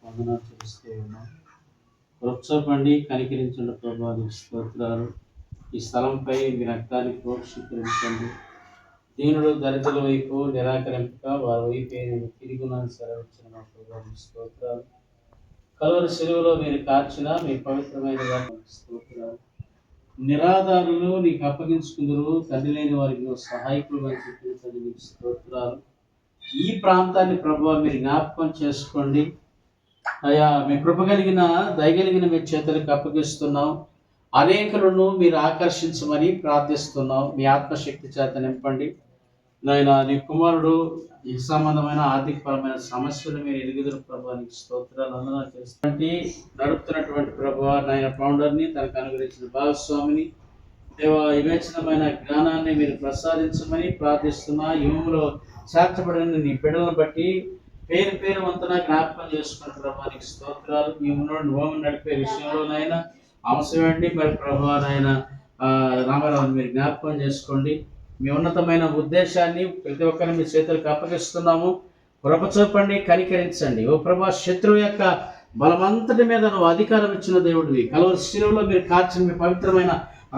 వందనాలు చెల్లిస్తూ ఉన్నాం. కృపచూపండి, కనికరించండి ప్రభా, నీకు స్తోత్రాలు. ఈ స్థలంపై మీ రక్తాన్ని ప్రోక్షీకరించండి. దీనుడు దరిద్రుల వైపు నిరాకరింపక వారి వైపు నేను తిరుగునని సెలవిచ్చిన మా ప్రభా, నీకు స్తోత్రాలు. కలువరి సెలువులో మీరు కార్చిన మీ పవిత్రమైన వారికి స్తోత్రాలు. నిరాధారులు నీకు అప్పగించుకుందరు, తండ్రి లేని వారికి నువ్వు సహాయకులు అని చెప్పిన తండ్రి నీకు స్తోత్రాలు. ఈ ప్రాంతాన్ని ప్రభువా మీరు జ్ఞాపకం చేసుకోండి అయ్యా. మీ కృప కలిగిన దయగలిగిన మీ చేతులకు అప్పగిస్తున్నాం. అనేకులను మీరు ఆకర్షించమని ప్రార్థిస్తున్నాం. మీ ఆత్మశక్తి చేత నింపండి నాయన. నీ కుమారుడు ఈ సంబంధమైన ఆర్థికపరమైన సమస్యలు మీరు ఎదుగుదల ప్రభావ నీకు స్తోత్రాలు వందనాలు చేస్తున్నటువంటి నడుపుతున్నటువంటి ప్రభావ నాయన ఫౌండర్ని తనకు అనుగ్రహించిన భాగస్వామిని దేవా వివేచనమైన జ్ఞానాన్ని మీరు ప్రసాదించమని ప్రార్థిస్తున్నా. యువములో చేర్చబడిన నీ బిడ్డలను బట్టి పేరు పేరు వంతన జ్ఞాపకం చేసుకున్న ప్రభావ నీకు స్తోత్రాలు. మీ హోమం నడిపే విషయంలోనైనా అంశమేంటి మరి ప్రభావ నాయన రామారావుని మీరు జ్ఞాపకం చేసుకోండి. మీ ఉన్నతమైన ఉద్దేశాన్ని ప్రతి ఒక్కరిని మీ చేతులకు అప్పగిస్తున్నాము. కృప చూపండి, కనికరించండి. ఓ ప్రభా, శత్రువు యొక్క బలమంతటి మీద నువ్వు అధికారం ఇచ్చిన దేవుడివి. కలువరి శిలువలో మీరు కార్చిన మీ పవిత్రమైన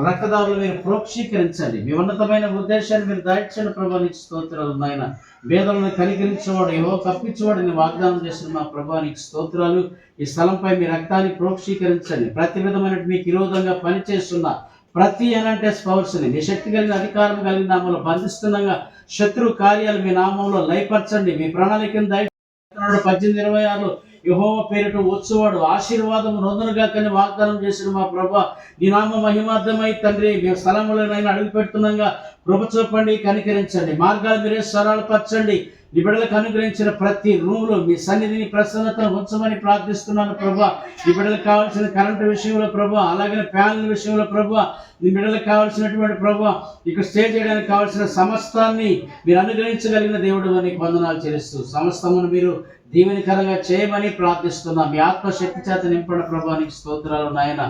రక్తదారులు మీరు ప్రోక్షీకరించండి. మీ ఉన్నతమైన ఉద్దేశాన్ని మీరు దాయించండి ప్రభా, నీకు స్తోత్రాలు నాయన. వేదలను కనికరించేవాడు ఏవో కప్పించేవాడు నీ వాగ్దానం చేసిన మా ప్రభా, నీకు స్తోత్రాలు. ఈ స్థలంపై మీ రక్తాన్ని ప్రోక్షీకరించండి. ప్రతి విధమైన మీకు విరోధంగా పనిచేస్తున్న ప్రతి ఎనాంటెస్ పవర్స్ని మీ శక్తి కలిగిన అధికారం కలిగిన నామంలో బంధిస్తుండగా శత్రు కార్యాలు మీ నామంలో లయపరచండి. మీ ప్రణాళికను దయ 18:26 యెహోవా పేరిట వచ్చేవాడు ఆశీర్వాదము నొందునుగా కానీ వాగ్దానం చేసిన మా ప్రభా, నీ నామ మహిమార్థమై తండ్రి మీ స్థలంలోనైనా అడుగు పెడుతున్నాగా కృప చూపండి, కనికరించండి. మార్గాలు మీరే సరళపరచండి. నీ బిడ్డలకు అనుగ్రహించిన ప్రతి రూమ్లో మీ సన్నిధిని ప్రసన్నతను ఉంచమని ప్రార్థిస్తున్నాను ప్రభా. నీ బిడ్డలకు కావాల్సిన కరెంటు విషయంలో ప్రభా, అలాగే ఫ్యాన్ల విషయంలో ప్రభా, నీ బిడ్డలకు కావాల్సినటువంటి ప్రభా, ఇక్కడ స్టే చేయడానికి కావాల్సిన సమస్తాన్ని మీరు అనుగ్రహించగలిగిన దేవుడు అని వందనాలు చెల్లిస్తూ సమస్తమును మీరు దీవెనకరంగా చేయమని ప్రార్థిస్తున్నాం. మీ ఆత్మశక్తి చేత నింపడ ప్రభా, నీకు స్తోత్రాలు నాయన.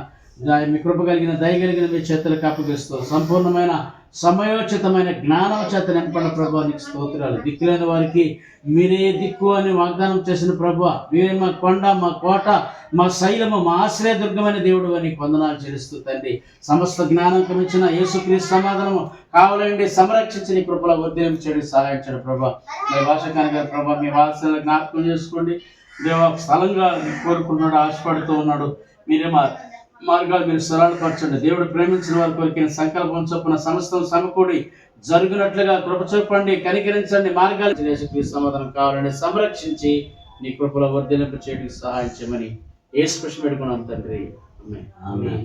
మీ కృప కలిగిన దయగలిగిన మీ చేతులకు అప్పగిస్తూ సంపూర్ణమైన సమయోచితమైన జ్ఞానం చేత నింపడ ప్రభా, నీకు స్తోత్రాలు. దిక్కులేని వారికి మీరే దిక్కు అని వాగ్దానం చేసిన ప్రభా, మీరే మా కొండ, మా కోట, మా శైలము, మా ఆశ్రయదుర్గమైన దేవుడు అని వందనాలు చెల్లిస్తూ తండ్రి సమస్త జ్ఞానం కమించిన యేసుక్రీస్తు సమాధానము కావాలండి సంరక్షించి నీ కృపలో ఉద్యమం చేయడం సహాయించండి ప్రభా. మీ భాషకానిగా ప్రభా, మీ వాత్సల్యాన్ని జ్ఞాపకం చేసుకోండి. దేవ స్థలంగా కోరుకున్నాడు, ఆశపడుతూ ఉన్నాడు. మీరే మార్గాలు మీరు సరళపరచండి. దేవుడు ప్రేమించిన వారి కోరికైన సంకల్పం చొప్పున సమస్తం సమకూడి జరుగునట్లుగా కృప చూపండి, కనికరించండి. మార్గాలు యేసుక్రీస్తు సమాధానం కావాలని సంరక్షించి నీ కృపలో వర్ధిల్లింప చేయడానికి సహాయం చేయమని యేసు కృష్ణ పెట్టుకున్నాం తండ్రి. ఆమేన్.